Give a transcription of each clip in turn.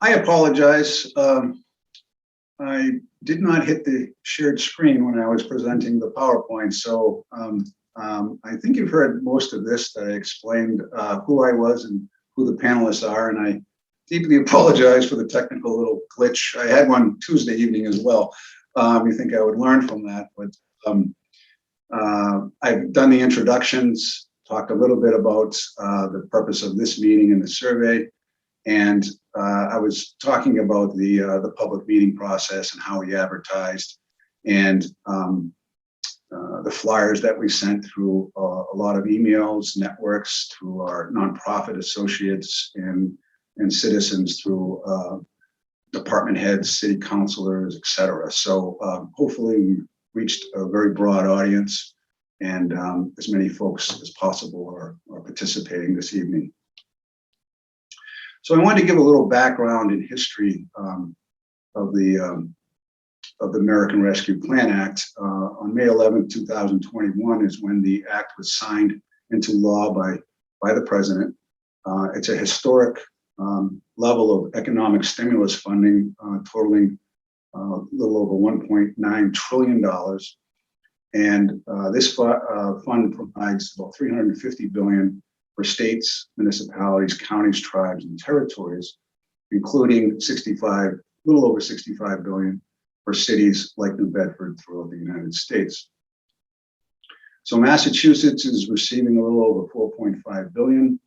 I apologize. I did not hit the shared screen when I was presenting the PowerPoint, so I think you've heard most of this. That I explained who I was and who the panelists are, and I deeply apologize for the technical little glitch. I had one Tuesday evening as well. You think I would learn from that, but I've done the introductions, talked a little bit about the purpose of this meeting and the survey, and I was talking about the public meeting process and how we advertised, and the flyers that we sent through a lot of emails, networks, through our nonprofit associates and citizens, through department heads, city councilors, etc. So hopefully we reached a very broad audience, and as many folks as possible are participating this evening. So I wanted to give a little background and history of the American Rescue Plan Act. On May 11, 2021 is when the act was signed into law by the president. It's a historic level of economic stimulus funding totaling a little over $1.9 trillion. And this fund provides about $350 billion for states, municipalities, counties, tribes, and territories, including a little over $65 billion for cities like New Bedford throughout the United States. So Massachusetts is receiving a little over $4.5 billion,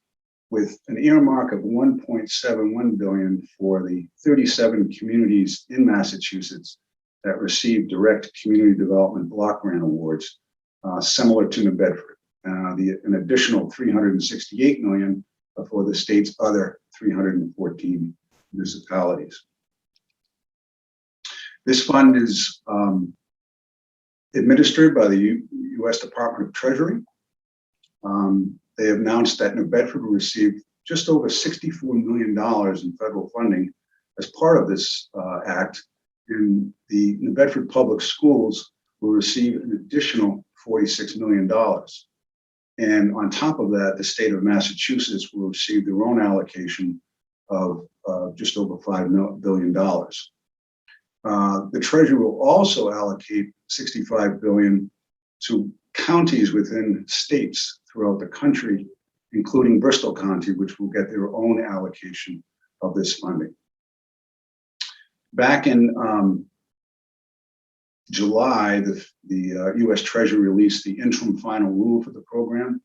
with an earmark of $1.71 billion for the 37 communities in Massachusetts that receive direct community development block grant awards, similar to New Bedford. An additional $368 million for the state's other 314 municipalities. This fund is administered by the U.S. Department of Treasury. They have announced that New Bedford will receive just over $64 million in federal funding as part of this act, and the New Bedford Public Schools will receive an additional $46 million. And on top of that, the state of Massachusetts will receive their own allocation of just over $5 billion. The Treasury will also allocate $65 billion to counties within states throughout the country, including Bristol County, which will get their own allocation of this funding. Back in July, the U.S. Treasury released the interim final rule for the program,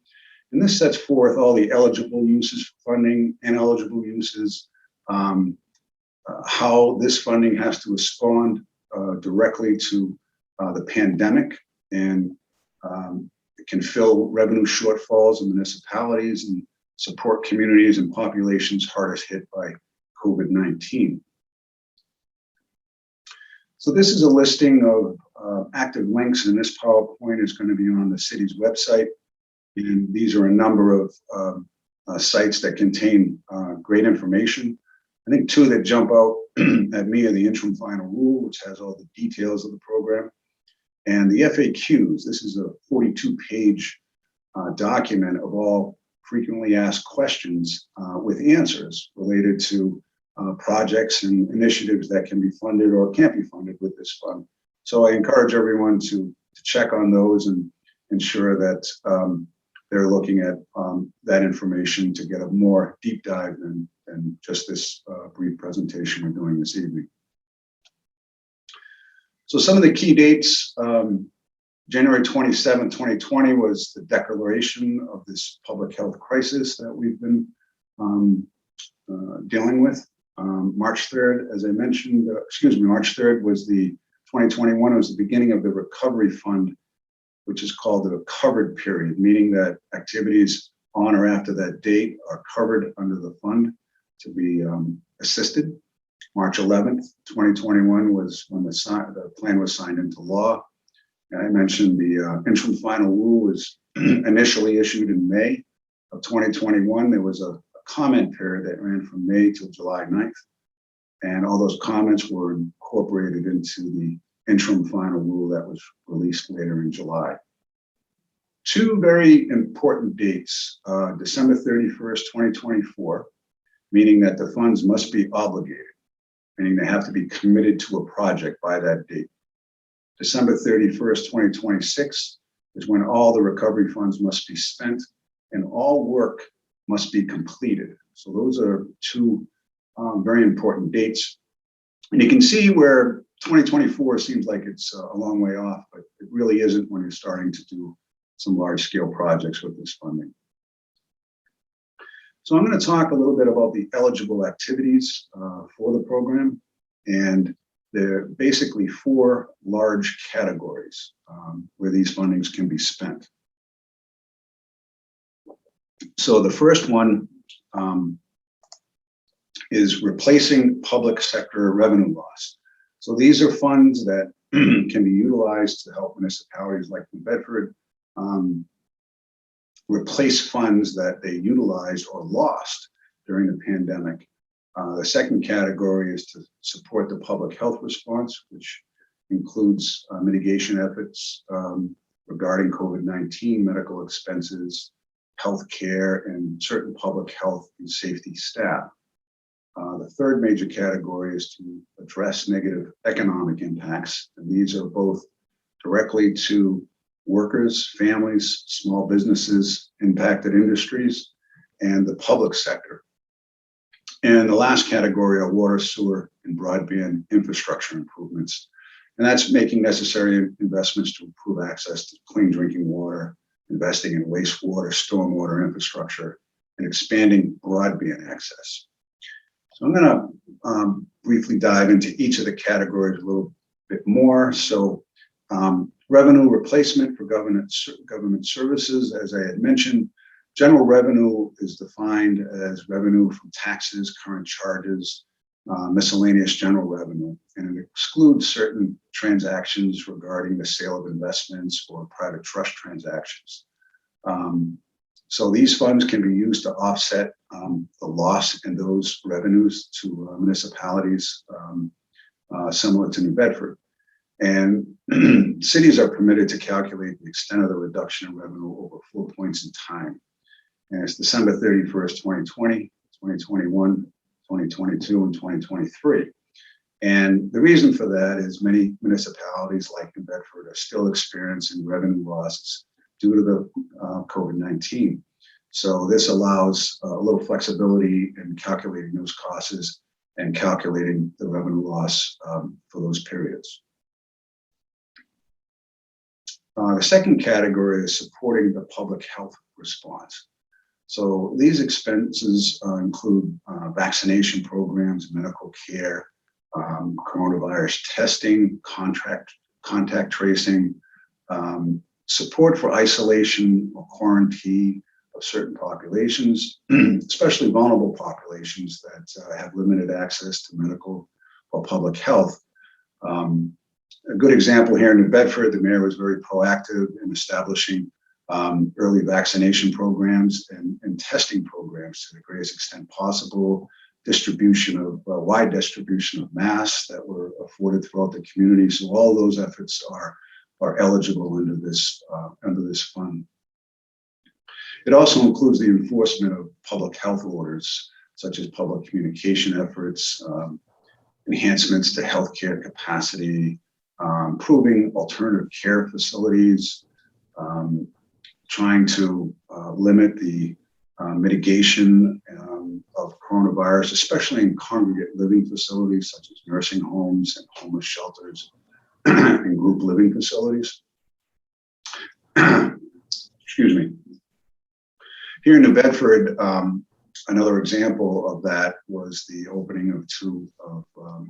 and this sets forth all the eligible uses for funding, ineligible uses, how this funding has to respond directly to the pandemic, and it can fill revenue shortfalls in municipalities and support communities and populations hardest hit by COVID-19. So this is a listing of active links, and this PowerPoint is going to be on the city's website. And these are a number of sites that contain great information. I think two that jump out at me are the interim final rule, which has all the details of the program, and the FAQs. This is a 42-page document of all frequently asked questions with answers related to projects and initiatives that can be funded or can't be funded with this fund. So I encourage everyone to check on those and ensure that they're looking at that information to get a more deep dive than just this brief presentation we're doing this evening. So some of the key dates, January 27, 2020 was the declaration of this public health crisis that we've been dealing with. March 3rd, as I mentioned, March 3rd was 2021 was the beginning of the recovery fund, which is called the covered period, meaning that activities on or after that date are covered under the fund to be assisted. March 11th, 2021 was when the plan was signed into law. And I mentioned the interim final rule was initially issued in May of 2021. There was a comment period that ran from May till July 9th. And all those comments were incorporated into the interim final rule that was released later in July. Two very important dates, December 31st, 2024, meaning that the funds must be obligated. meaning they have to be committed to a project by that date. December 31st, 2026 is when all the recovery funds must be spent and all work must be completed. So those are two very important dates. And you can see where 2024 seems like it's a long way off, but it really isn't when you're starting to do some large scale projects with this funding. So I'm going to talk a little bit about the eligible activities for the program, and there are basically four large categories where these fundings can be spent. So the first one is replacing public sector revenue loss. So these are funds that can be utilized to help municipalities like New Bedford replace funds that they utilized or lost during the pandemic. The second category is to support the public health response, which includes mitigation efforts regarding COVID-19, medical expenses, healthcare, and certain public health and safety staff. The third major category is to address negative economic impacts, and these are both directly to workers, families, small businesses, impacted industries, and the public sector. And the last category are water, sewer, and broadband infrastructure improvements. And that's making necessary investments to improve access to clean drinking water, investing in wastewater, stormwater infrastructure, and expanding broadband access. So I'm going to briefly dive into each of the categories a little bit more. So revenue replacement for government services, as I had mentioned, general revenue is defined as revenue from taxes, current charges, miscellaneous general revenue, and it excludes certain transactions regarding the sale of investments or private trust transactions. So these funds can be used to offset the loss in those revenues to municipalities similar to New Bedford. And cities are permitted to calculate the extent of the reduction in revenue over 4 points in time. And it's December 31st, 2020, 2021, 2022, and 2023. And the reason for that is many municipalities like New Bedford are still experiencing revenue losses due to the COVID-19. So this allows a little flexibility in calculating those costs and calculating the revenue loss for those periods. The second category is supporting the public health response. So these expenses include vaccination programs, medical care, coronavirus testing, contact tracing, support for isolation or quarantine of certain populations, especially vulnerable populations that have limited access to medical or public health. A good example here in New Bedford, the mayor was very proactive in establishing early vaccination programs and testing programs to the greatest extent possible, wide distribution of masks that were afforded throughout the community. So all those efforts are eligible under this fund. It also includes the enforcement of public health orders, such as public communication efforts, enhancements to healthcare capacity, improving alternative care facilities, trying to limit the mitigation of coronavirus, especially in congregate living facilities such as nursing homes and homeless shelters and group living facilities. Excuse me. Here in New Bedford, another example of that was the opening of two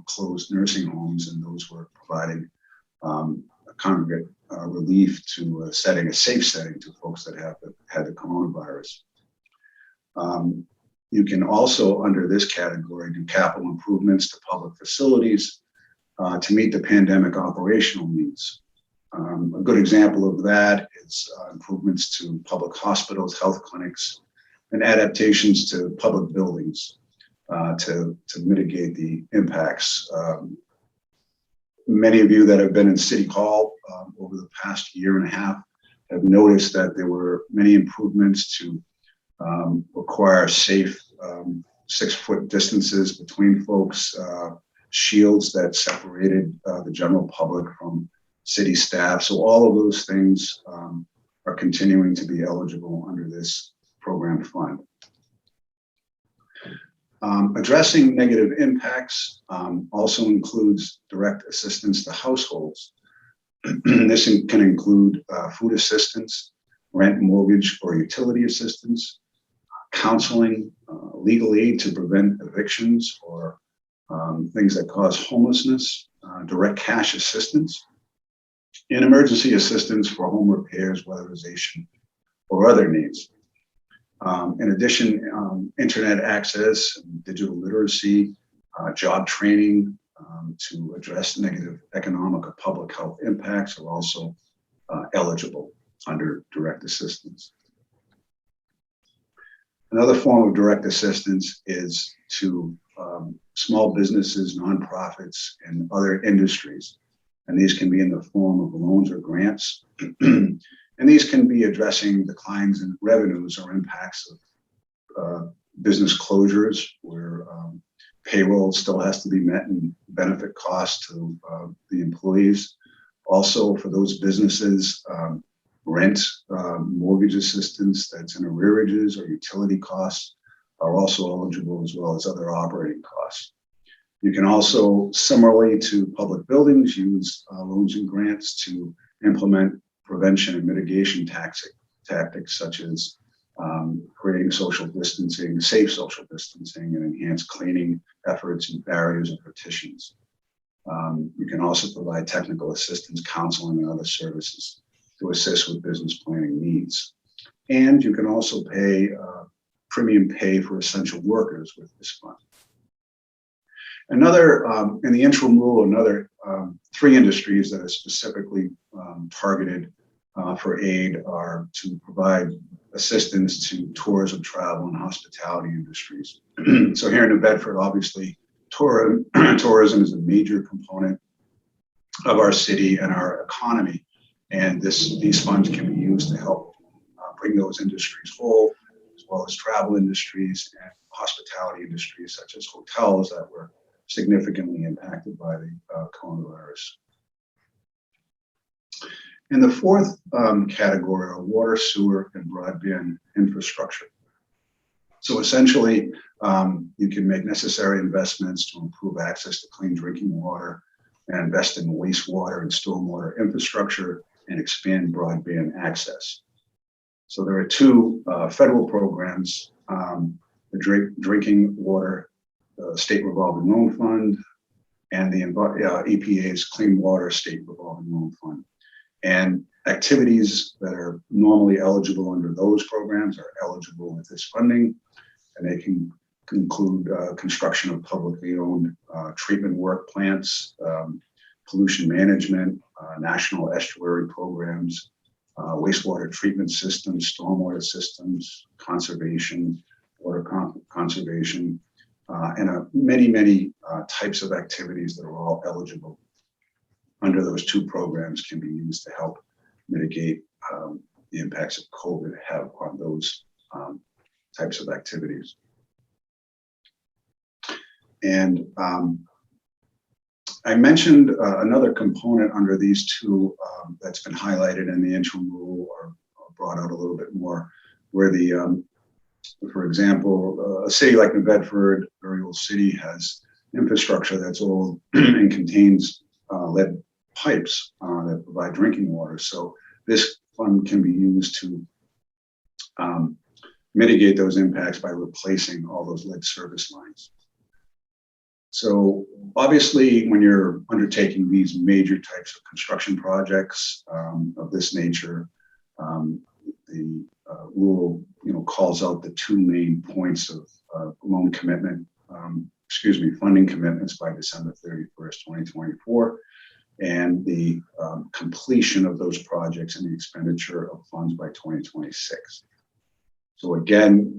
closed nursing homes, and those were providing congregate relief to setting a safe setting to folks that had the coronavirus. You can also, under this category, do capital improvements to public facilities to meet the pandemic operational needs. A good example of that is improvements to public hospitals, health clinics, and adaptations to public buildings to mitigate the impacts. Many of you that have been in City Hall over the past year and a half have noticed that there were many improvements to require safe 6-foot distances between folks, shields that separated the general public from city staff. So all of those things are continuing to be eligible under this program fund. Addressing negative impacts also includes direct assistance to households. This can include food assistance, rent, mortgage, or utility assistance, counseling, legal aid to prevent evictions or things that cause homelessness, direct cash assistance, and emergency assistance for home repairs, weatherization, or other needs. In addition, internet access, digital literacy, job training to address negative economic or public health impacts are also eligible under direct assistance. Another form of direct assistance is to small businesses, nonprofits, and other industries. And these can be in the form of loans or grants. And these can be addressing declines in revenues or impacts of business closures where payroll still has to be met and benefit costs to the employees. Also for those businesses, rent, mortgage assistance that's in arrearages or utility costs are also eligible, as well as other operating costs. You can also, similarly to public buildings, use loans and grants to implement prevention and mitigation tactics such as creating social distancing, safe social distancing, and enhanced cleaning efforts and barriers and partitions. You can also provide technical assistance, counseling, and other services to assist with business planning needs. And you can also pay premium pay for essential workers with this fund. Another, in the interim rule, another 3 industries that are specifically targeted for aid are to provide assistance to tourism, travel, and hospitality industries. So here in New Bedford, obviously, tourism is a major component of our city and our economy. And these funds can be used to help bring those industries whole, as well as travel industries and hospitality industries, such as hotels that were significantly impacted by the coronavirus. And the fourth category are water, sewer, and broadband infrastructure. So essentially, you can make necessary investments to improve access to clean drinking water and invest in wastewater and stormwater infrastructure and expand broadband access. So there are 2 federal programs, the Drinking Water State Revolving Loan Fund and the EPA's Clean Water State Revolving Loan Fund. And activities that are normally eligible under those programs are eligible with this funding, and they can include construction of publicly owned treatment work plants, pollution management, national estuary programs, wastewater treatment systems, stormwater systems, conservation, water conservation, and many types of activities that are all eligible under those 2 programs can be used to help mitigate the impacts of COVID have on those types of activities. And I mentioned another component under these 2 that's been highlighted in the interim rule or brought out a little bit more, where the, for example, a city like New Bedford, a very old city, has infrastructure that's old and contains lead pipes that provide drinking water. So this fund can be used to mitigate those impacts by replacing all those lead service lines. So obviously, when you're undertaking these major types of construction projects of this nature, the rule, calls out the 2 main points of loan commitment, funding commitments by December 31st, 2024, and the completion of those projects and the expenditure of funds by 2026. So again,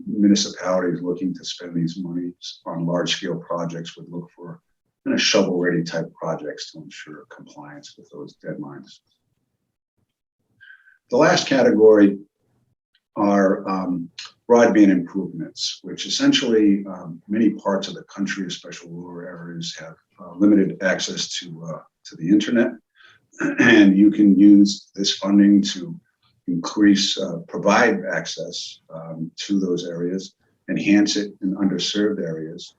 municipalities looking to spend these monies on large-scale projects would look for shovel-ready type projects to ensure compliance with those deadlines. The last category are broadband improvements, which essentially many parts of the country, especially rural areas, have limited access to the internet, and you can use this funding to provide access to those areas, enhance it in underserved areas,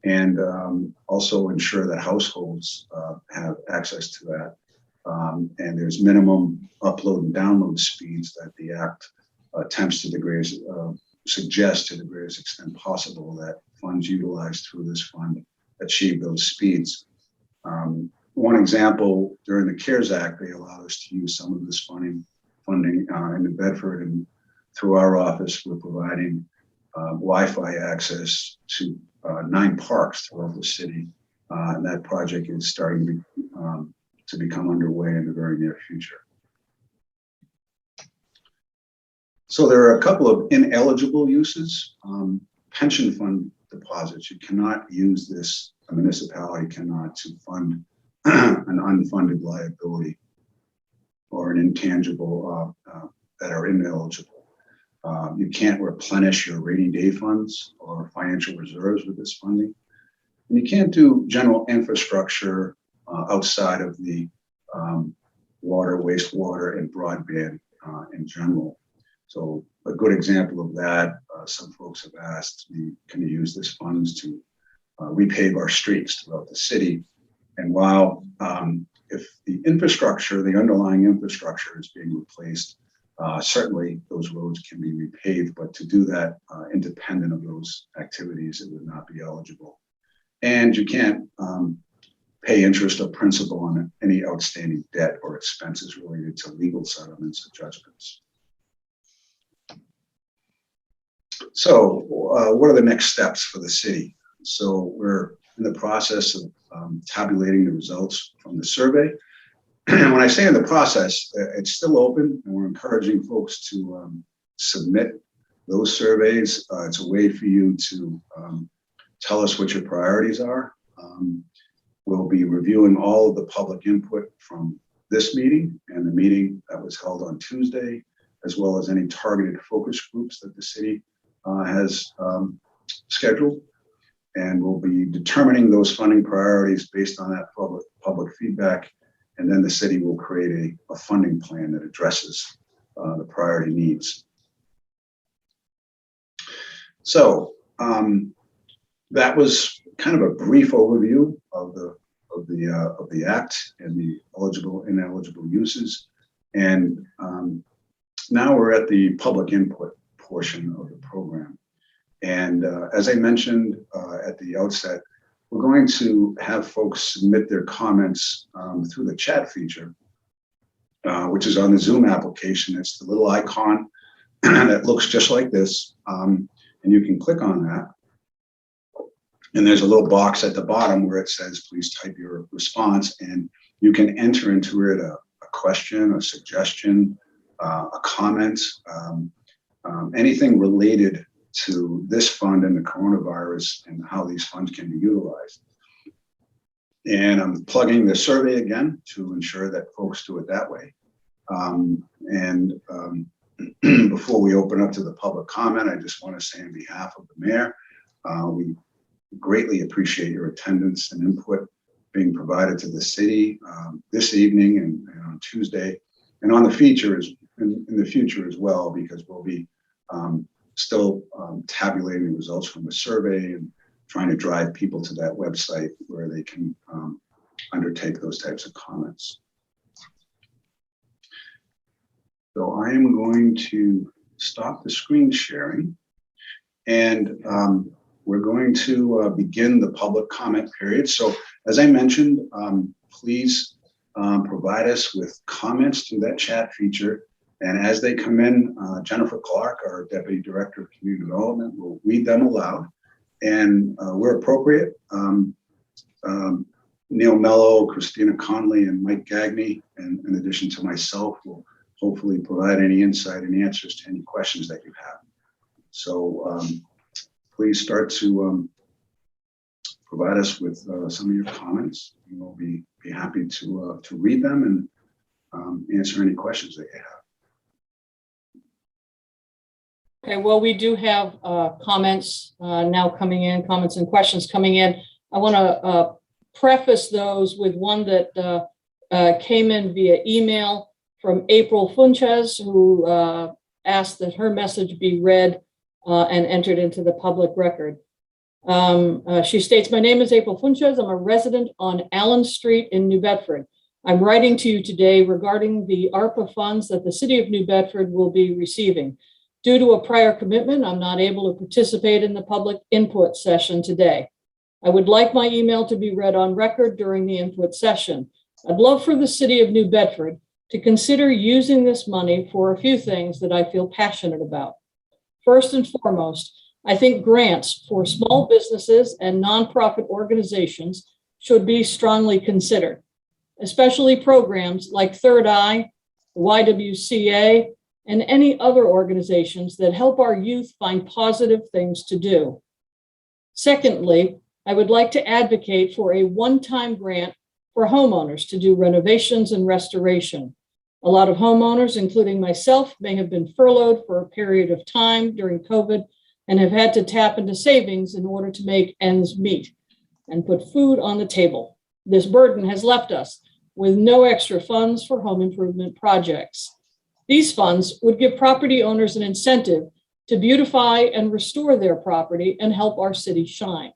and also ensure that households have access to that. And there's minimum upload and download speeds that the Act attempts to the greatest, suggests to the greatest extent possible that funds utilized through this fund achieve those speeds. One example, during the CARES Act, they allowed us to use some of this funding in Bedford, and through our office, we're providing Wi-Fi access to 9 parks throughout the city. And that project is starting to become underway in the very near future. So there are a couple of ineligible uses. Pension fund deposits. You cannot use this, a municipality cannot, to fund an unfunded liability or an intangible that are ineligible. You can't replenish your rainy day funds or financial reserves with this funding. And you can't do general infrastructure outside of the water, wastewater, and broadband in general. So a good example of that, some folks have asked me, can you use this funds to repave our streets throughout the city? And while if the infrastructure, the underlying infrastructure is being replaced, certainly those roads can be repaved, but to do that independent of those activities, it would not be eligible. And you can't pay interest or principal on any outstanding debt or expenses related to legal settlements or judgments. So what are the next steps for the city? So we're in the process of tabulating the results from the survey. And when I say in the process, it's still open, and we're encouraging folks to submit those surveys. It's a way for you to tell us what your priorities are. We'll be reviewing all of the public input from this meeting and the meeting that was held on Tuesday, as well as any targeted focus groups that the city has scheduled. And we'll be determining those funding priorities based on that public feedback. And then the city will create a funding plan that addresses the priority needs. So that was kind of a brief overview of the Act and the eligible, ineligible uses. And now we're at the public input portion of the program. And as I mentioned at the outset, we're going to have folks submit their comments through the chat feature, which is on the Zoom application. It's the little icon that looks just like this. And you can click on that. And there's a little box at the bottom where it says, please type your response. And you can enter into it a question, a suggestion, a comment, anything related to this fund and the coronavirus and how these funds can be utilized. And I'm plugging the survey again to ensure that folks do it that way. Before we open up to the public comment, I just want to say on behalf of the mayor, we greatly appreciate your attendance and input being provided to the city this evening and on Tuesday, and on the features in the future as well, because we'll be still tabulating the results from the survey and trying to drive people to that website where they can undertake those types of comments. So I am going to stop the screen sharing, and we're going to begin the public comment period. So as I mentioned, please provide us with comments through that chat feature. And as they come in, Jennifer Clark, our Deputy Director of Community Development, will read them aloud. And where appropriate, Neil Mello, Christina Conley, and Mike Gagney, and in addition to myself, will hopefully provide any insight and answers to any questions that you have. So please start to provide us with some of your comments. And we'll be happy to read them and answer any questions that you have. Okay, well, we do have comments now coming in, comments and questions coming in. I want to preface those with one that came in via email from April Funches, who asked that her message be read and entered into the public record. She states, "My name is April Funches. I'm a resident on Allen Street in New Bedford. I'm writing to you today regarding the ARPA funds that the city of New Bedford will be receiving. Due to a prior commitment, I'm not able to participate in the public input session today. I would like my email to be read on record during the input session. I'd love for the city of New Bedford to consider using this money for a few things that I feel passionate about. First and foremost, I think grants for small businesses and nonprofit organizations should be strongly considered, especially programs like Third Eye, the YWCA, and any other organizations that help our youth find positive things to do. Secondly, I would like to advocate for a one-time grant for homeowners to do renovations and restoration. A lot of homeowners, including myself, may have been furloughed for a period of time during COVID and have had to tap into savings in order to make ends meet and put food on the table. This burden has left us with no extra funds for home improvement projects. These funds would give property owners an incentive to beautify and restore their property and help our city shine.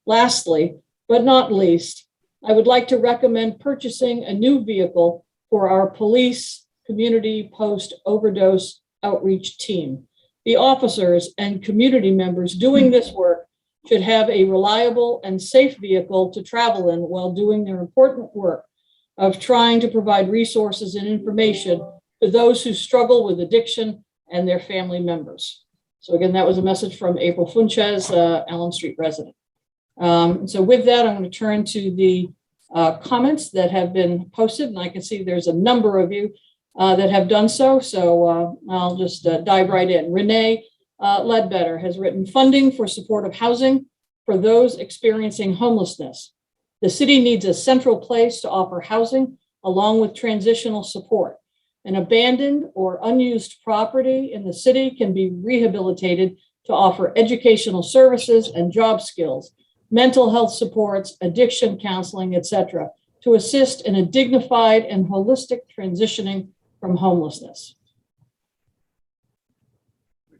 Lastly, but not least, I would like to recommend purchasing a new vehicle for our police community post-overdose outreach team. The officers and community members doing this work should have a reliable and safe vehicle to travel in while doing their important work of trying to provide resources and information to those who struggle with addiction and their family members." So again, that was a message from April Funches, Allen Street resident. So with that, I'm going to turn to the comments that have been posted, and I can see there's a number of you that have done so. So I'll just dive right in. Renee Ledbetter has written, "Funding for supportive housing for those experiencing homelessness. The city needs a central place to offer housing along with transitional support. An abandoned or unused property in the city can be rehabilitated to offer educational services and job skills, mental health supports, addiction counseling, etc., to assist in a dignified and holistic transitioning from homelessness."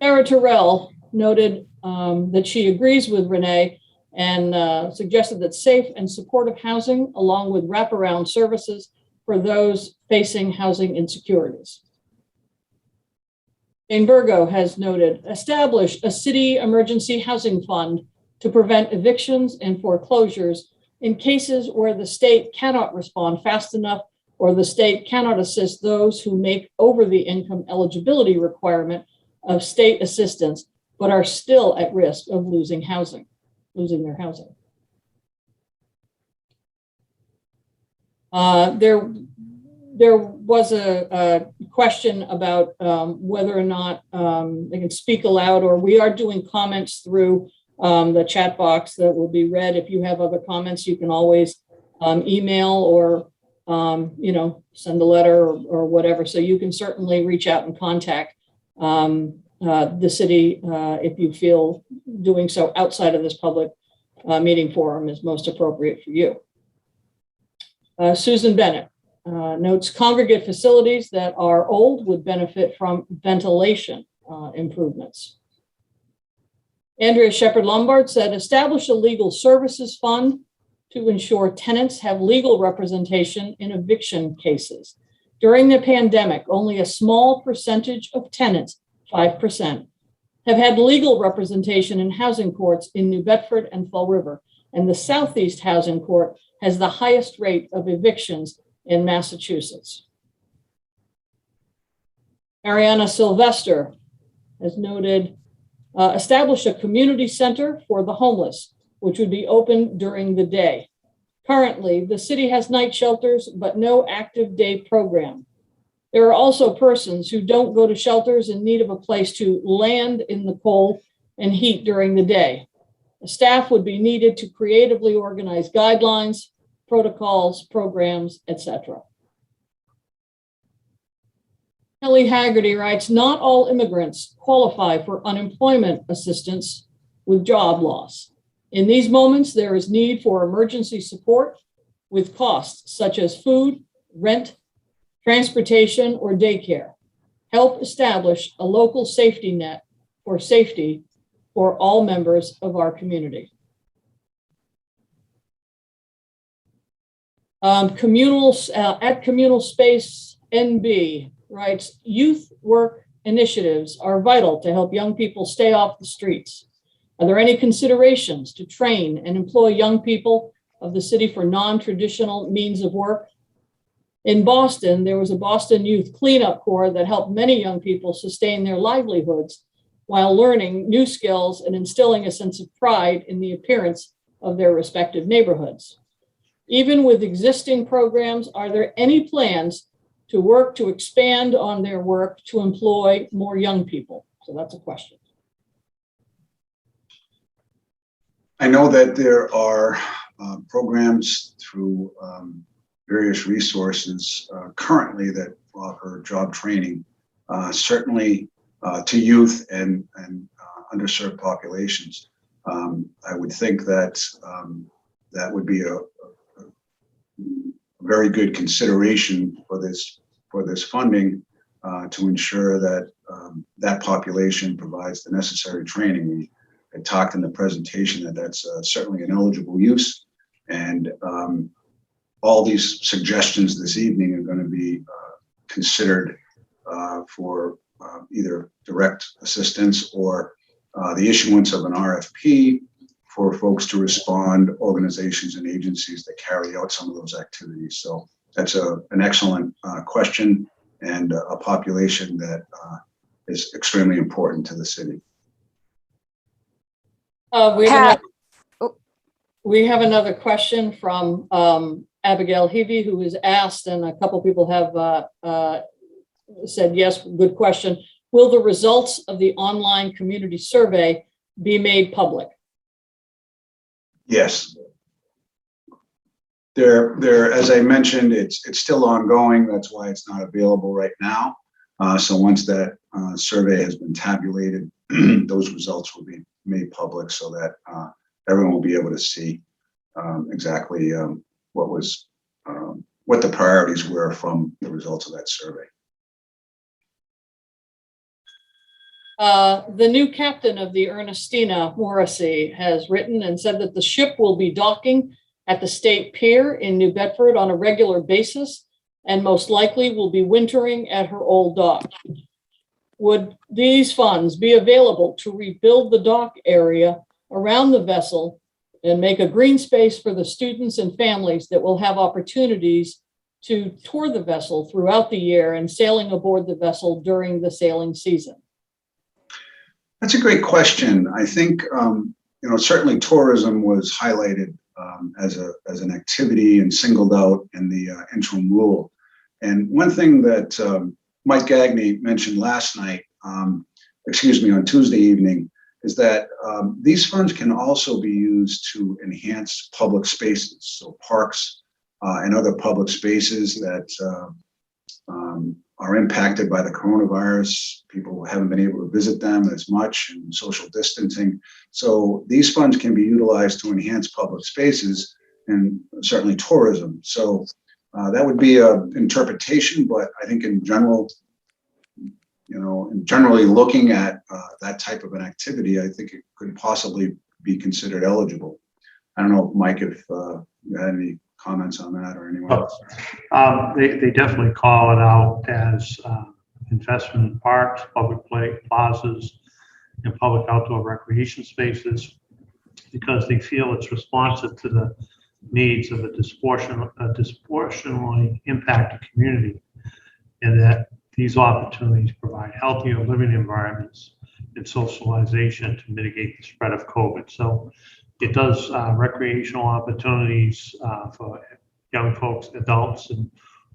Sarah Terrell noted that she agrees with Renee and suggested that safe and supportive housing along with wraparound services for those facing housing insecurities. Jane Burgo has noted, "Establish a city emergency housing fund to prevent evictions and foreclosures in cases where the state cannot respond fast enough or the state cannot assist those who make over the income eligibility requirement of state assistance, but are still at risk of losing their housing." There was a question about whether or not they can speak aloud, or we are doing comments through the chat box that will be read. If you have other comments, you can always email or send a letter or whatever. So you can certainly reach out and contact the city if you feel doing so outside of this public meeting forum is most appropriate for you. Susan Bennett notes, "Congregate facilities that are old would benefit from ventilation improvements." Andrea Shepard Lombard said, "Establish a legal services fund to ensure tenants have legal representation in eviction cases. During the pandemic, only a small percentage of tenants, 5%, have had legal representation in housing courts in New Bedford and Fall River, and the Southeast Housing Court has the highest rate of evictions in Massachusetts." Ariana Sylvester has noted, "Establish a community center for the homeless, which would be open during the day. Currently, the city has night shelters, but no active day program. There are also persons who don't go to shelters in need of a place to land in the cold and heat during the day. Staff would be needed to creatively organize guidelines, protocols, programs, etc." Kelly Haggerty writes, not all immigrants qualify for unemployment assistance with job loss. In these moments, there is need for emergency support with costs such as food, rent, transportation, or daycare. Help establish a local safety net for safety for all members of our community. Communal Space NB writes, youth work initiatives are vital to help young people stay off the streets. Are there any considerations to train and employ young people of the city for non-traditional means of work? In Boston, there was a Boston Youth Cleanup Corps that helped many young people sustain their livelihoods while learning new skills and instilling a sense of pride in the appearance of their respective neighborhoods. Even with existing programs, are there any plans to work to expand on their work to employ more young people? So that's a question. I know that there are programs through various resources currently that offer job training, certainly to youth and underserved populations. I would think that that would be a very good consideration for this funding to ensure that that population provides the necessary training. We had talked in the presentation that that's certainly an eligible use, and all these suggestions this evening are going to be considered for either direct assistance or the issuance of an RFP for folks to respond, organizations and agencies that carry out some of those activities. So that's an excellent question, and a population that is extremely important to the city. We have another question from Abigail Heavey, who was asked, and a couple people have said yes, good question. Will the results of the online community survey be made public? Yes. As I mentioned, it's still ongoing. That's why it's not available right now. So once that survey has been tabulated, those results will be made public so that everyone will be able to see exactly what the priorities were from the results of that survey. The new captain of the Ernestina, Morrissey, has written and said that the ship will be docking at the State Pier in New Bedford on a regular basis and most likely will be wintering at her old dock. Would these funds be available to rebuild the dock area around the vessel and make a green space for the students and families that will have opportunities to tour the vessel throughout the year and sailing aboard the vessel during the sailing season? That's a great question. I think certainly tourism was highlighted as an activity and singled out in the interim rule. And one thing that Mike Gagney mentioned last night, on Tuesday evening, is that these funds can also be used to enhance public spaces, so parks and other public spaces that are impacted by the coronavirus. People haven't been able to visit them as much, and social distancing. So these funds can be utilized to enhance public spaces and certainly tourism. So that would be an interpretation, but I think in general, generally looking at that type of an activity, I think it could possibly be considered eligible. I don't know, Mike, if you had any comments on that or anyone else. They definitely call it out as investment in parks, public plazas, and public outdoor recreation spaces, because they feel it's responsive to the needs of a disproportionately impacted community, and that these opportunities provide healthier living environments and socialization to mitigate the spread of COVID. So it does recreational opportunities for young folks, adults, and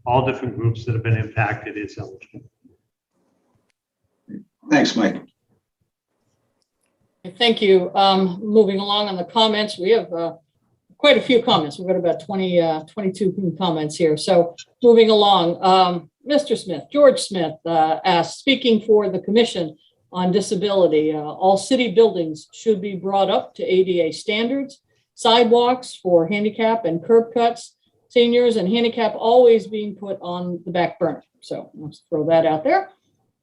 all different groups that have been impacted is eligible. Thanks, Mike. Thank you. Moving along on the comments, we have quite a few comments. We've got about 22 comments here. So moving along, Mr. Smith, George Smith asked, speaking for the Commission on Disability, all city buildings should be brought up to ADA standards, sidewalks for handicap and curb cuts, seniors and handicap always being put on the back burner. So let's throw that out there.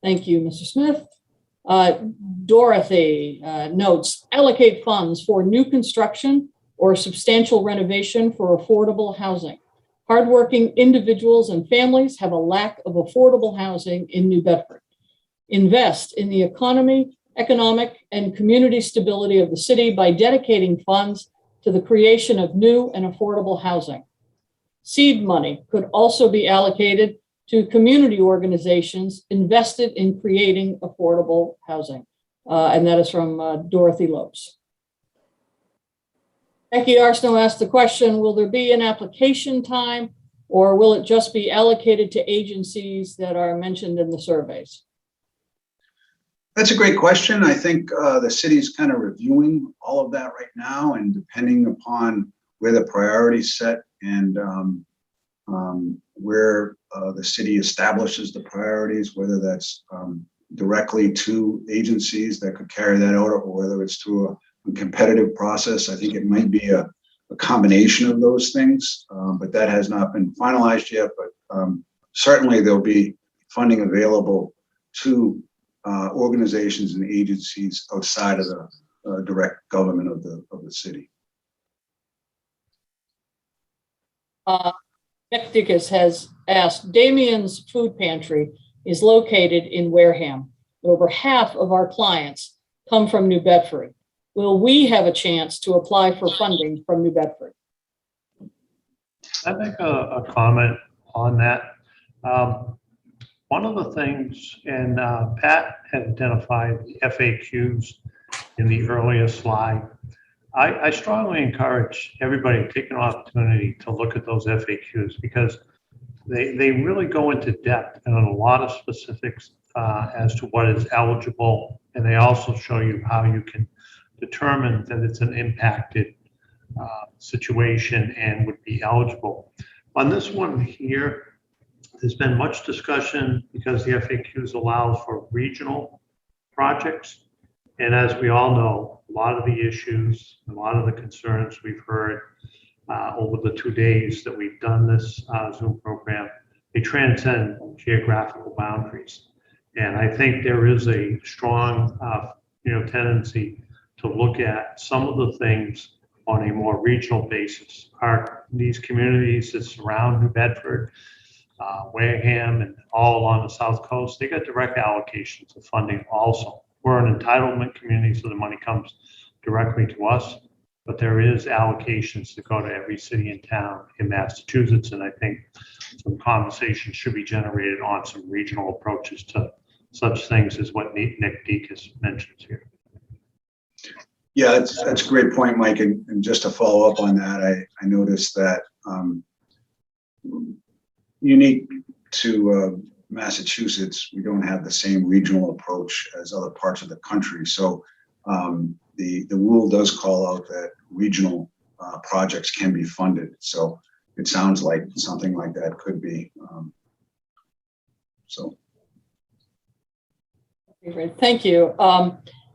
Thank you, Mr. Smith. Dorothy notes, allocate funds for new construction or substantial renovation for affordable housing. Hardworking individuals and families have a lack of affordable housing in New Bedford. Invest in the economic, and community stability of the city by dedicating funds to the creation of new and affordable housing. Seed money could also be allocated to community organizations invested in creating affordable housing. And that is from Dorothy Lopes. Becky Arsenault asked the question, will there be an application time or will it just be allocated to agencies that are mentioned in the surveys? That's a great question. I think the city's kind of reviewing all of that right now, and depending upon where the priorities set and where the city establishes the priorities, whether that's directly to agencies that could carry that out, or whether it's through a competitive process. I think it might be a combination of those things, but that has not been finalized yet. But certainly there'll be funding available to organizations and agencies outside of the direct government of the city. Nick Dickus has asked, Damien's Food Pantry is located in Wareham. Over half of our clients come from New Bedford. Will we have a chance to apply for funding from New Bedford? I make a comment on that. One of the things, and Pat had identified the FAQs in the earlier slide. I strongly encourage everybody to take an opportunity to look at those FAQs because they really go into depth and on a lot of specifics as to what is eligible. And they also show you how you can determine that it's an impacted situation and would be eligible. On this one here, there's been much discussion because the FAQs allow for regional projects. And as we all know, a lot of the issues, a lot of the concerns we've heard over the 2 days that we've done this Zoom program, they transcend geographical boundaries. And I think there is a strong tendency to look at some of the things on a more regional basis. These communities that surround New Bedford, Wareham, and all along the South Coast, they got direct allocations of funding also. We're an entitlement community, so the money comes directly to us, but there is allocations that go to every city and town in Massachusetts, and I think some conversation should be generated on some regional approaches to such things as what Nick Dickus mentions here. Yeah, that's a great point, Mike. And just to follow up on that, I noticed that unique to Massachusetts, we don't have the same regional approach as other parts of the country. So the rule does call out that regional projects can be funded. So it sounds like something like that could be. Thank you.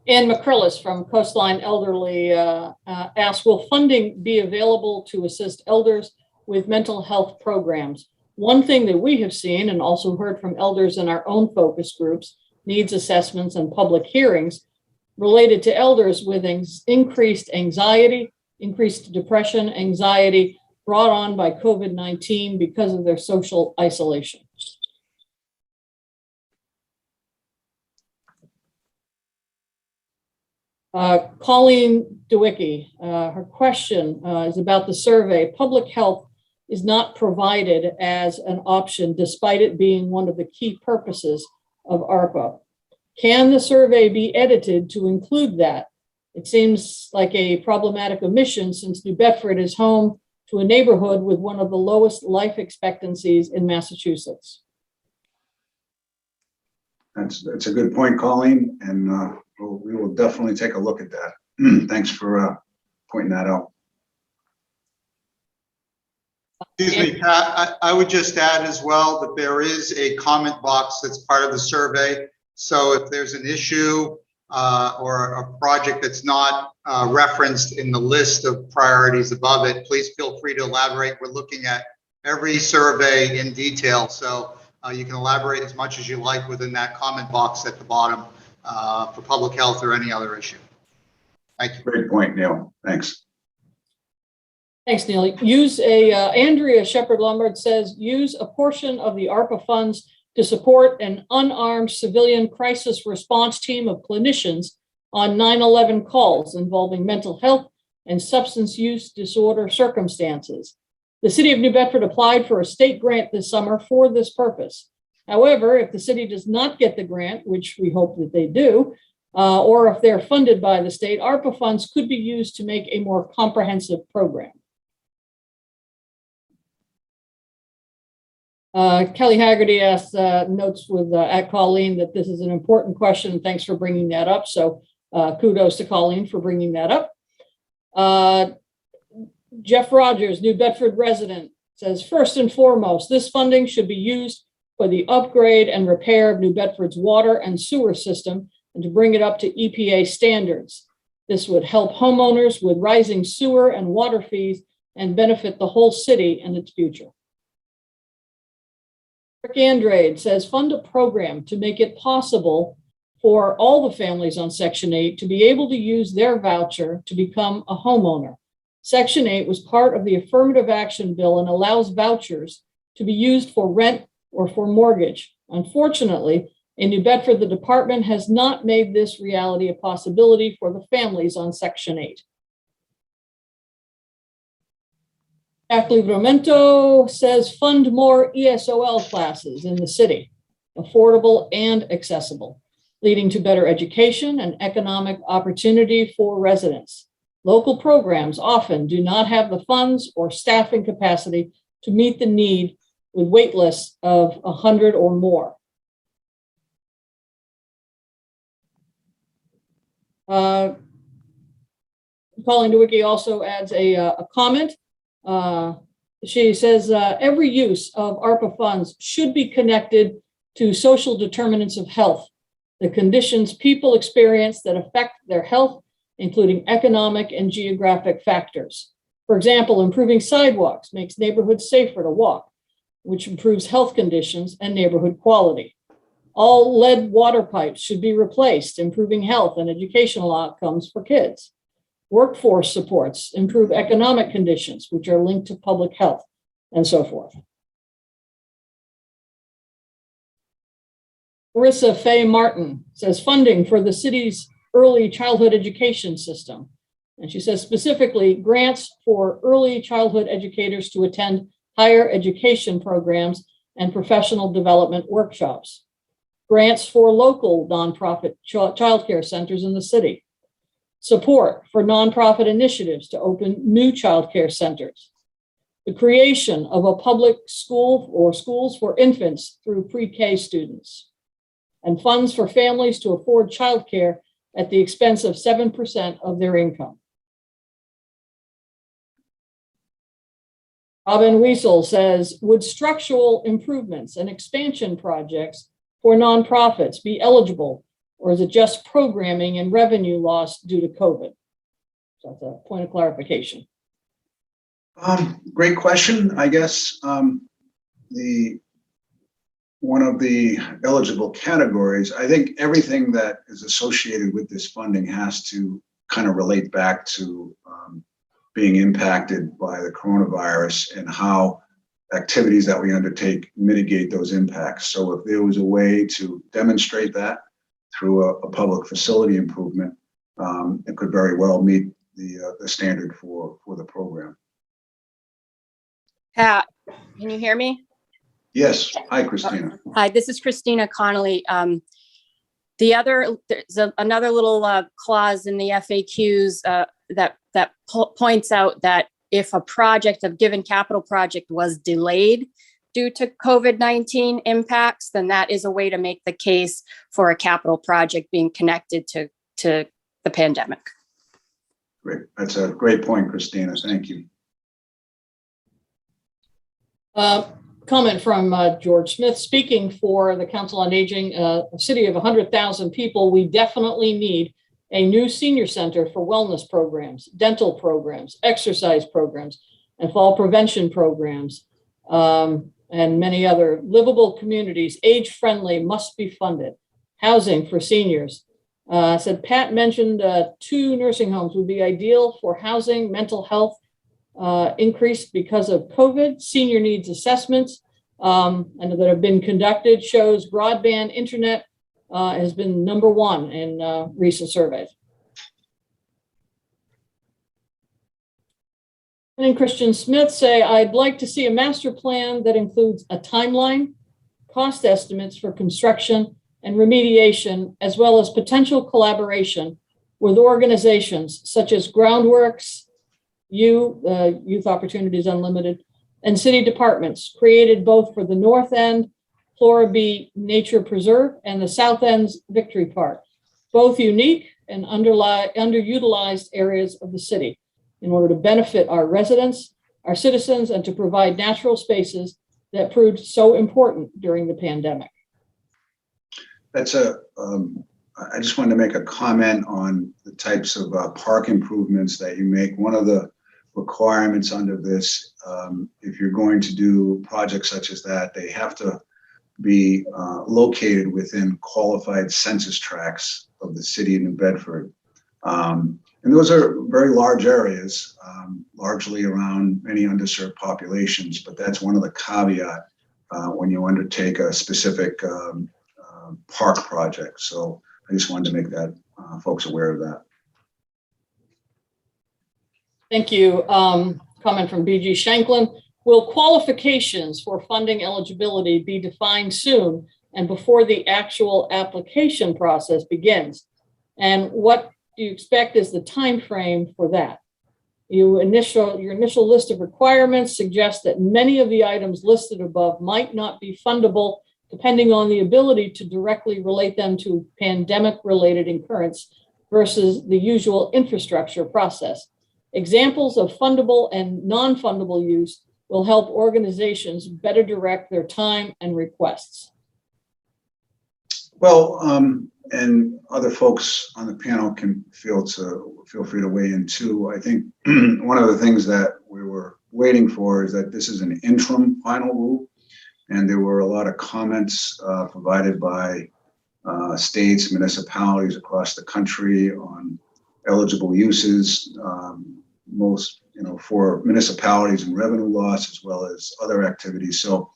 Ann McCrillis from Coastline Elderly asked, will funding be available to assist elders with mental health programs? One thing that we have seen and also heard from elders in our own focus groups, needs assessments and public hearings related to elders with increased anxiety, increased depression, anxiety brought on by COVID-19 because of their social isolation. Colleen DeWicki, her question is about the survey. Public health is not provided as an option despite it being one of the key purposes of ARPA. Can the survey be edited to include that? It seems like a problematic omission since New Bedford is home to a neighborhood with one of the lowest life expectancies in Massachusetts. That's a good point, Colleen, and we will definitely take a look at that. Thanks for pointing that out. Excuse me, Pat, I would just add as well that there is a comment box that's part of the survey. So if there's an issue or a project that's not referenced in the list of priorities above it, please feel free to elaborate. We're looking at every survey in detail. So you can elaborate as much as you like within that comment box at the bottom for public health or any other issue. Thank you. Great point, Neil. Thanks. Thanks, Neil. Andrea Shepherd-Lombard says, use a portion of the ARPA funds to support an unarmed civilian crisis response team of clinicians on 9/11 calls involving mental health and substance use disorder circumstances. The city of New Bedford applied for a state grant this summer for this purpose. However, if the city does not get the grant, which we hope that they do, or if they're funded by the state, ARPA funds could be used to make a more comprehensive program. Kelly Haggerty asks, notes with at Colleen that this is an important question. Thanks for bringing that up. So kudos to Colleen for bringing that up. Jeff Rogers, New Bedford resident, says, first and foremost, this funding should be used for the upgrade and repair of New Bedford's water and sewer system and to bring it up to EPA standards. This would help homeowners with rising sewer and water fees and benefit the whole city and its future. Rick Andrade says, fund a program to make it possible for all the families on Section 8 to be able to use their voucher to become a homeowner. Section 8 was part of the affirmative action bill and allows vouchers to be used for rent or for mortgage. Unfortunately, in New Bedford, the department has not made this reality a possibility for the families on Section 8. Jack Livramento says, fund more ESOL classes in the city, affordable and accessible, leading to better education and economic opportunity for residents. Local programs often do not have the funds or staffing capacity to meet the need with wait lists of 100 or more. Colleen DeWicki also adds a comment. She says, every use of ARPA funds should be connected to social determinants of health, the conditions people experience that affect their health, including economic and geographic factors. For example, improving sidewalks makes neighborhoods safer to walk, which improves health conditions and neighborhood quality. All lead water pipes should be replaced, improving health and educational outcomes for kids. Workforce supports improve economic conditions, which are linked to public health, and so forth. Marissa Faye Martin says, funding for the city's early childhood education system. And she says specifically grants for early childhood educators to attend higher education programs and professional development workshops. Grants for local nonprofit childcare centers in the city. Support for nonprofit initiatives to open new childcare centers. The creation of a public school or schools for infants through pre-K students. And funds for families to afford childcare at the expense of 7% of their income. Robin Wiesel says, would structural improvements and expansion projects for nonprofits be eligible, or is it just programming and revenue loss due to COVID? So that's a point of clarification. Great question. I guess one of the eligible categories, I think everything that is associated with this funding has to kind of relate back to being impacted by the coronavirus and how activities that we undertake mitigate those impacts. So if there was a way to demonstrate that through a public facility improvement, it could very well meet the standard for the program. Pat, can you hear me? Yes. Hi, Christina. Hi, this is Christina Connolly. There's another little clause in the FAQs that points out that if a given capital project was delayed due to COVID-19 impacts, then that is a way to make the case for a capital project being connected to the pandemic. Great. That's a great point, Christina. Thank you. Comment from George Smith, speaking for the Council on Aging, a city of 100,000 people, we definitely need a new senior center for wellness programs, dental programs, exercise programs, and fall prevention programs, and many other livable communities, age-friendly, must be funded. Housing for seniors. Said Pat mentioned 2 nursing homes would be ideal for housing, mental health, increased because of COVID. Senior needs assessments and that have been conducted shows broadband internet has been #1 in recent surveys. And then Christian Smith say, I'd like to see a master plan that includes a timeline, cost estimates for construction and remediation, as well as potential collaboration with organizations such as Groundworks, Youth Opportunities Unlimited, and city departments created both for the North End, Flora B Nature Preserve, and the South End's Victory Park, both unique and underutilized areas of the city, in order to benefit our residents, our citizens, and to provide natural spaces that proved so important during the pandemic. I just wanted to make a comment on the types of park improvements that you make. One of the requirements under this, if you're going to do projects such as that, they have to be located within qualified census tracts of the city of New Bedford. And those are very large areas, largely around many underserved populations, but that's one of the caveat when you undertake a specific park project. So I just wanted to make that folks aware of that. Thank you. Comment from BG Shanklin. Will qualifications for funding eligibility be defined soon and before the actual application process begins? And what do you expect is the time frame for that? Your initial list of requirements suggests that many of the items listed above might not be fundable, depending on the ability to directly relate them to pandemic-related incurrence versus the usual infrastructure process. Examples of fundable and non-fundable use will help organizations better direct their time and requests. Well, and other folks on the panel can feel free to weigh in too. I think one of the things that we were waiting for is that this is an interim final rule, and there were a lot of comments provided by states, municipalities across the country on eligible uses, most, for municipalities and revenue loss, as well as other activities. So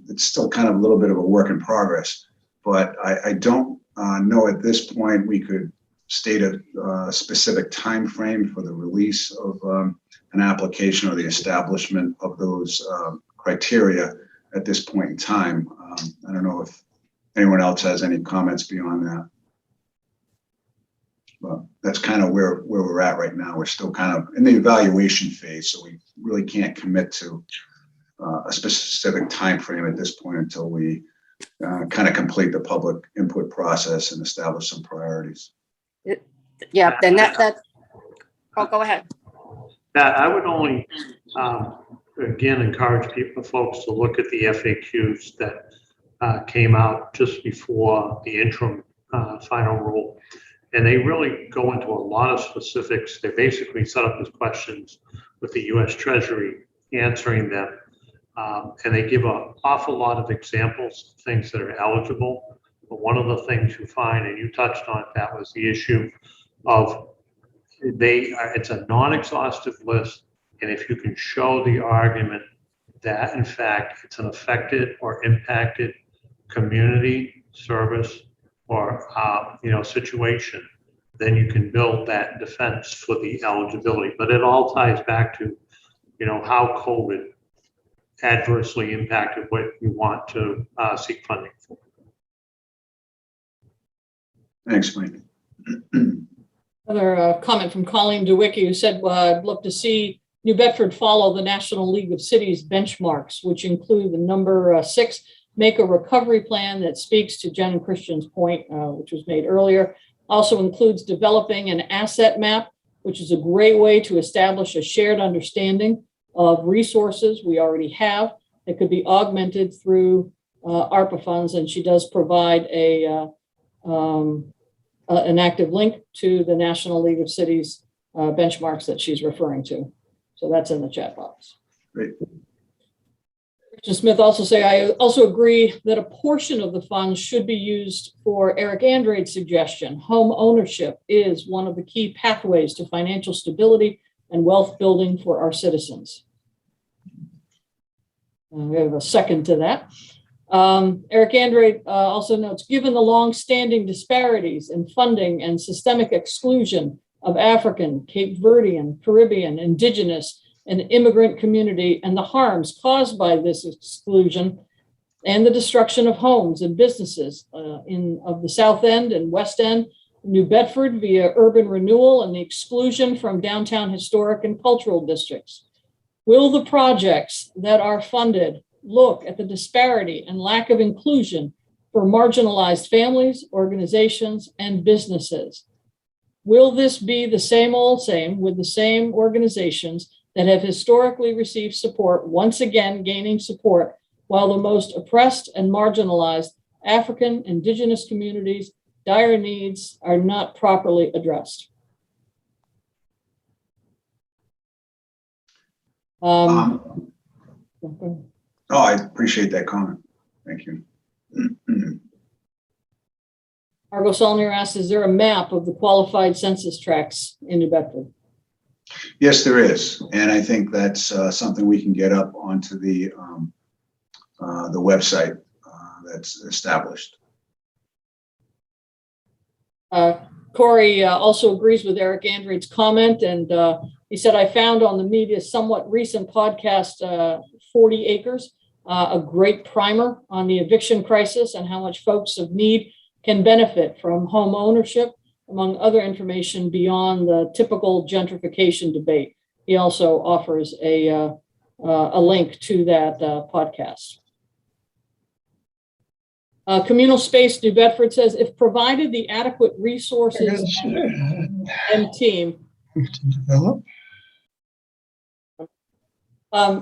it's still kind of a little bit of a work in progress, but I don't know at this point we could state a specific time frame for the release of an application or the establishment of those criteria at this point in time. I don't know if anyone else has any comments beyond that. But that's kind of where we're at right now. We're still kind of in the evaluation phase, so we really can't commit to a specific time frame at this point until we kind of complete the public input process and establish some priorities. Yeah, then go ahead. I would only, again, encourage folks to look at the FAQs that came out just before the interim final rule. And they really go into a lot of specifics. They basically set up as questions with the U.S. Treasury answering them. And they give an awful lot of examples of things that are eligible. But one of the things you find, and you touched on that, was the issue of it's a non-exhaustive list. And if you can show the argument that, in fact, it's an affected or impacted community, service, or situation, then you can build that defense for the eligibility. But it all ties back to, how COVID adversely impacted what you want to seek funding for. Thanks, Mike. Another comment from Colleen DeWicki, who said, I'd love to see New Bedford follow the National League of Cities benchmarks, which include the number 6, make a recovery plan that speaks to Jen and Christian's point, which was made earlier. Also includes developing an asset map, which is a great way to establish a shared understanding of resources we already have that could be augmented through ARPA funds, and she does provide an active link to the National League of Cities benchmarks that she's referring to. So that's in the chat box. Great. Richard Smith also say, I also agree that a portion of the funds should be used for Eric Andrade's suggestion. Home ownership is one of the key pathways to financial stability and wealth building for our citizens. We have a second to that. Eric Andrade also notes, given the long-standing disparities in funding and systemic exclusion of African, Cape Verdean, Caribbean, Indigenous, and immigrant community, and the harms caused by this exclusion and the destruction of homes and businesses of the South End and West End, New Bedford via urban renewal, and the exclusion from downtown historic and cultural districts. Will the projects that are funded look at the disparity and lack of inclusion for marginalized families, organizations, and businesses? Will this be the same old same with the same organizations that have historically received support, once again gaining support, while the most oppressed and marginalized African, Indigenous communities' dire needs are not properly addressed? Oh, I appreciate that comment. Thank you. Margot Solnier asks, is there a map of the qualified census tracts in New Bedford? Yes, there is. And I think that's something we can get up onto the website that's established. Corey also agrees with Eric Andrade's comment, and he said, I found on the media's somewhat recent podcast, 40 Acres, a great primer on the eviction crisis and how much folks of need can benefit from home ownership, among other information beyond the typical gentrification debate. He also offers a link to that podcast. Communal Space New Bedford says, if provided the adequate resources and team,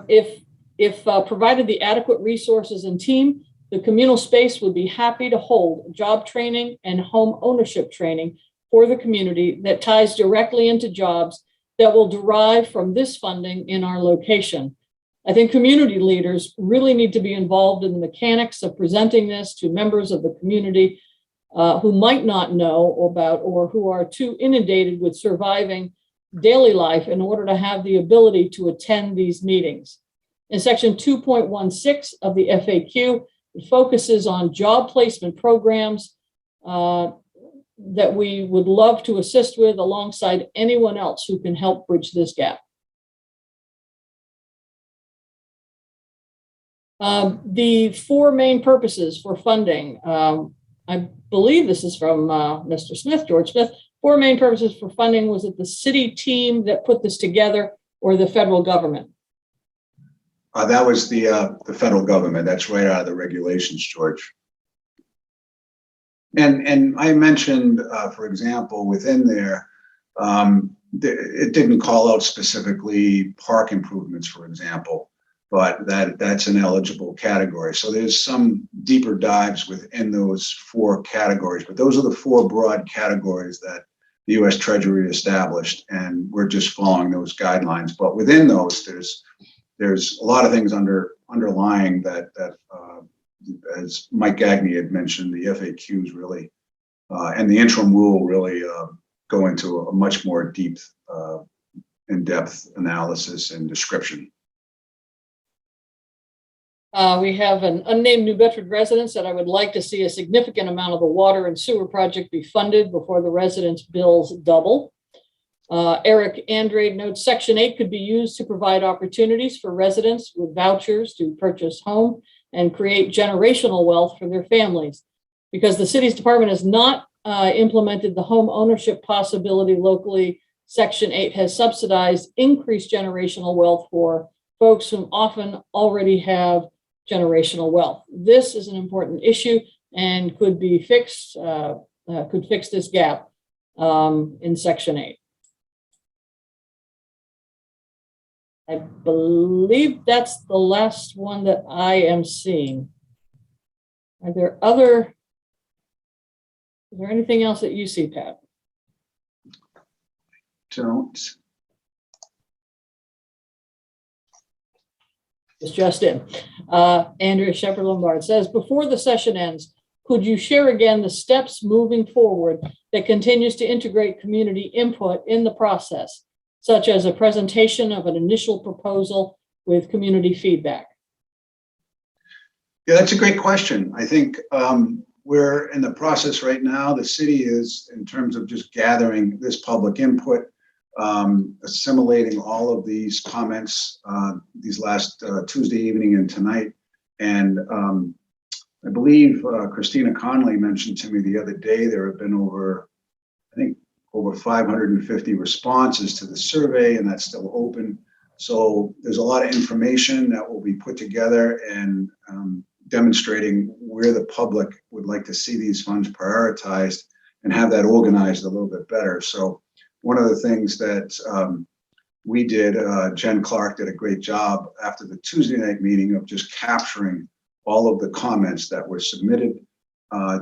if provided the adequate resources and team, the communal space would be happy to hold job training and home ownership training for the community that ties directly into jobs that will derive from this funding in our location. I think community leaders really need to be involved in the mechanics of presenting this to members of the community who might not know about or who are too inundated with surviving daily life in order to have the ability to attend these meetings. In section 2.16 of the FAQ, it focuses on job placement programs that we would love to assist with alongside anyone else who can help bridge this gap. The four main purposes for funding, I believe this is from Mr. Smith, George Smith. Four main purposes for funding: was it the city team that put this together or the federal government? That was the federal government. That's right out of the regulations, George. And I mentioned, for example, within there, it didn't call out specifically park improvements, for example, but that's an eligible category. So there's some deeper dives within those four categories, but those are the four broad categories that the U.S. Treasury established, and we're just following those guidelines. But within those, there's a lot of things underlying that as Mike Gagne had mentioned, the FAQs really and the interim rule really go into a much more deep, in-depth analysis and description. We have an unnamed New Bedford resident that I would like to see a significant amount of the water and sewer project be funded before the residents' bills double. Eric Andrade notes Section 8 could be used to provide opportunities for residents with vouchers to purchase home and create generational wealth for their families. Because the city's department has not implemented the home ownership possibility locally, Section 8 has subsidized increased generational wealth for folks who often already have generational wealth. This is an important issue and could be fixed, could fix this gap in Section 8. I believe that's the last one that I am seeing. Are there other, is there anything else that you see, Pat? Don't. It's just in. Andrea Shepherd Lombard says, before the session ends, could you share again the steps moving forward that continues to integrate community input in the process, such as a presentation of an initial proposal with community feedback? Yeah, that's a great question. I think we're in the process right now. The city is, in terms of just gathering this public input, assimilating all of these comments these last Tuesday evening and tonight. And I believe Christina Connolly mentioned to me the other day, there have been over 550 responses to the survey, and that's still open. So there's a lot of information that will be put together and demonstrating where the public would like to see these funds prioritized and have that organized a little bit better. So one of the things that we did, Jen Clark did a great job after the Tuesday night meeting of just capturing all of the comments that were submitted,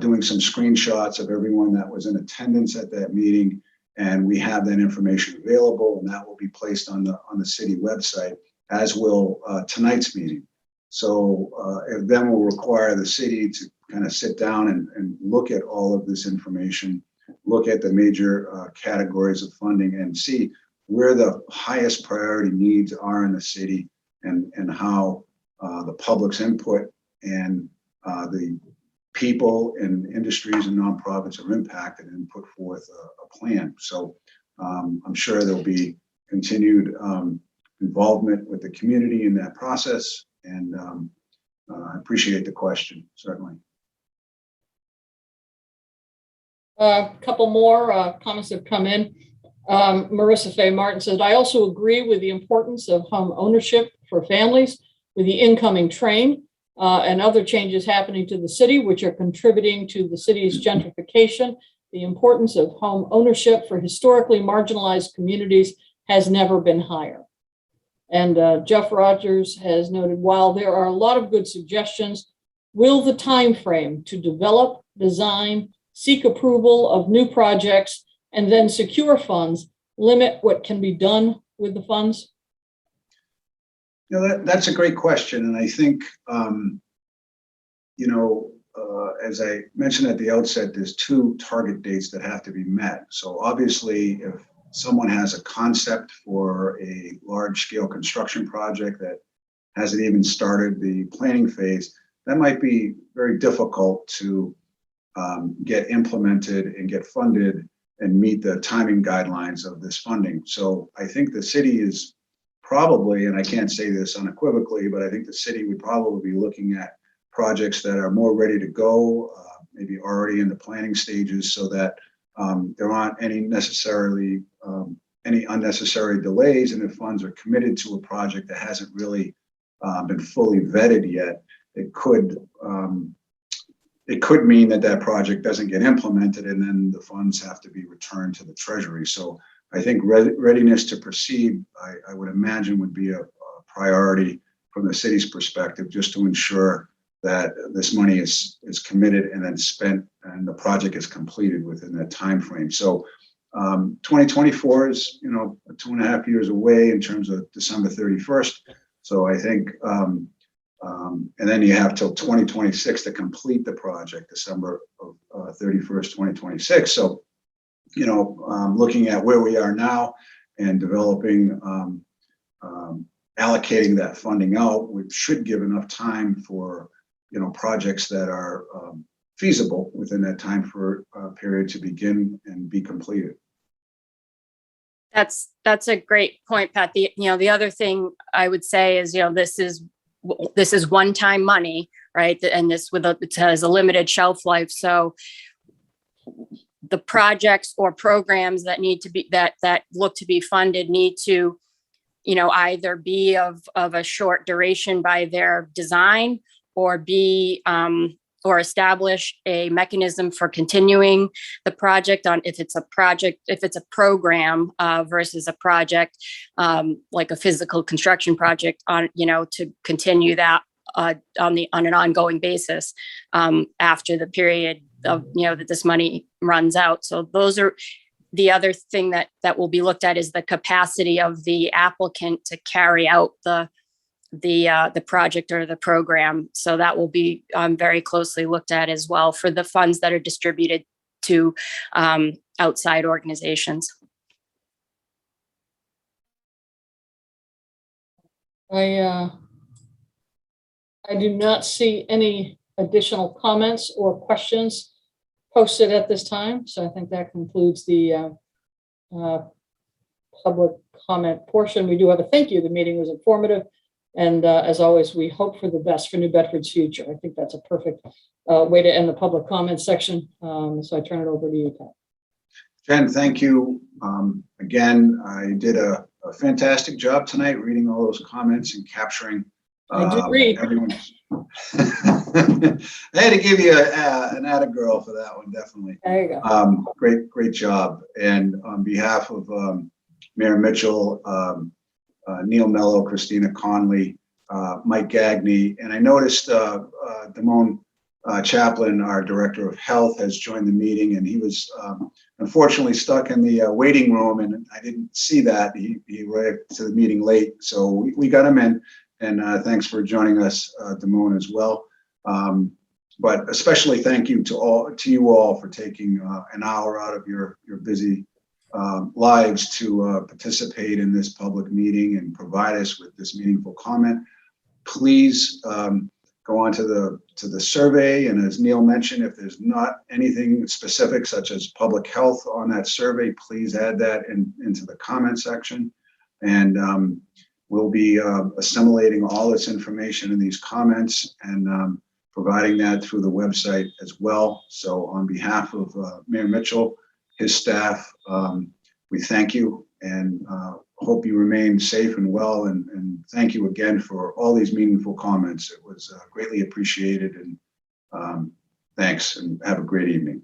doing some screenshots of everyone that was in attendance at that meeting. And we have that information available, and that will be placed on the city website, as will tonight's meeting. So it then will require the city to kind of sit down and look at all of this information, look at the major categories of funding, and see where the highest priority needs are in the city, and how the public's input and the people and industries and nonprofits are impacted, and put forth a plan. So I'm sure there'll be continued involvement with the community in that process, and I appreciate the question, certainly. A couple more comments have come in. Marissa Faye Martin said, I also agree with the importance of home ownership for families with the incoming train and other changes happening to the city, which are contributing to the city's gentrification. The importance of home ownership for historically marginalized communities has never been higher. And Jeff Rogers has noted, while there are a lot of good suggestions, will the time frame to develop, design, seek approval of new projects, and then secure funds limit what can be done with the funds? You know, that's a great question. And I think, as I mentioned at the outset, there's 2 target dates that have to be met. So obviously, if someone has a concept for a large-scale construction project that hasn't even started the planning phase, that might be very difficult to get implemented and get funded and meet the timing guidelines of this funding. So I think the city is probably, and I can't say this unequivocally, but I think the city would probably be looking at projects that are more ready to go, maybe already in the planning stages, so that there aren't any unnecessary delays. And if funds are committed to a project that hasn't really been fully vetted yet, it could mean that project doesn't get implemented, and then the funds have to be returned to the Treasury. So I think readiness to proceed, I would imagine, would be a priority from the city's perspective, just to ensure that this money is committed and then spent, and the project is completed within that time frame. So 2024 is 2.5 years away in terms of December 31st. So I think, and then you have till 2026 to complete the project, December 31st, 2026. So, looking at where we are now and developing, allocating that funding out, which should give enough time for, projects that are feasible within that time for period to begin and be completed. That's a great point, Pat. The other thing I would say is, this is one-time money, right? And it has a limited shelf life. So the projects or programs that need to be that look to be funded need to, either be of a short duration by their design, or be or establish a mechanism for continuing the project on if it's a program versus a project, like a physical construction project on, to continue that on an ongoing basis after the period of, that this money runs out. So those are the other thing that will be looked at is the capacity of the applicant to carry out the project or the program. So that will be very closely looked at as well for the funds that are distributed to outside organizations. I do not see any additional comments or questions posted at this time. So I think that concludes the public comment portion. We do have a thank you. The meeting was informative. And as always, we hope for the best for New Bedford's future. I think that's a perfect way to end the public comment section. So I turn it over to you, Pat. Jen, thank you. Again, I did a fantastic job tonight reading all those comments and capturing I do agree. everyone's. I had to give you an atta girl for that one, definitely. There you go. Great job. And on behalf of Mayor Mitchell, Neil Mello, Christina Conley, Mike Gagney, and I noticed Damone Chaplin, our Director of Health, has joined the meeting, and he was unfortunately stuck in the waiting room, and I didn't see that. He arrived to the meeting late, so we got him in, and thanks for joining us, Damone, as well. But especially thank you to you all for taking an hour out of your busy lives to participate in this public meeting and provide us with this meaningful comment. Please go on to the survey, and as Neil mentioned, if there's not anything specific such as public health on that survey, please add that into the comment section, and we'll be assimilating all this information in these comments and providing that through the website as well. So on behalf of Mayor Mitchell, his staff, we thank you and hope you remain safe and well, and thank you again for all these meaningful comments. It was greatly appreciated, and thanks, and have a great evening.